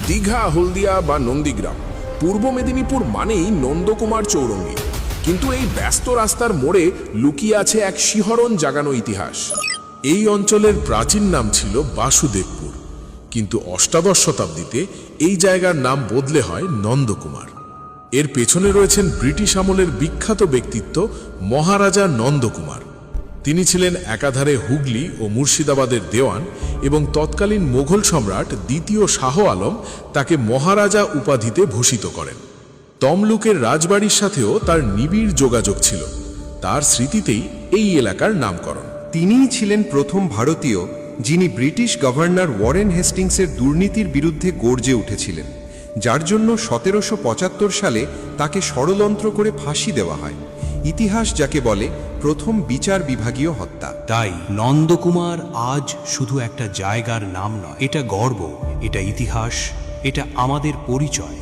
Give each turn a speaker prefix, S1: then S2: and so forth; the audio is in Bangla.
S1: দীঘা, হলদিয়া বা নন্দীগ্রাম, পূর্ব মেদিনীপুর মানেই নন্দকুমার চৌরঙ্গী। কিন্তু এই ব্যস্ত রাস্তার মোড়ে লুকিয়ে আছে এক শিহরণ জাগানো ইতিহাস। এই অঞ্চলের প্রাচীন নাম ছিল বাসুদেবপুর, কিন্তু অষ্টাদশ শতাব্দীতে এই জায়গার নাম বদলে হয় নন্দকুমার। এর পেছনে রয়েছেন ব্রিটিশ আমলের বিখ্যাত ব্যক্তিত্ব মহারাজা নন্দকুমার। তিনি ছিলেন একাধারে হুগলি ও মুর্শিদাবাদের দেওয়ান এবং তৎকালীন মোগল সম্রাট দ্বিতীয় শাহ আলম তাকে মহারাজা উপাধিতে ভূষিত করেন। তমলুকের রাজবাড়ির সাথেও তার নিবিড় যোগাযোগ ছিল। তার স্মৃতিতেই এই এলাকার নামকরণ।
S2: তিনিই ছিলেন প্রথম ভারতীয় যিনি ব্রিটিশ গভর্নর ওয়ারেন হেস্টিংসের দুর্নীতির বিরুদ্ধে গর্জে উঠেছিলেন, যার জন্য 1775 সালে তাকে ষড়যন্ত্র করে ফাঁসি দেওয়া হয়। ইতিহাস যাকে বলে প্রথম বিচার বিভাগীয় হত্যা।
S3: তাই নন্দকুমার আজ শুধু একটা জায়গার নাম নয়, এটা গর্ব, এটা ইতিহাস, এটা আমাদের পরিচয়।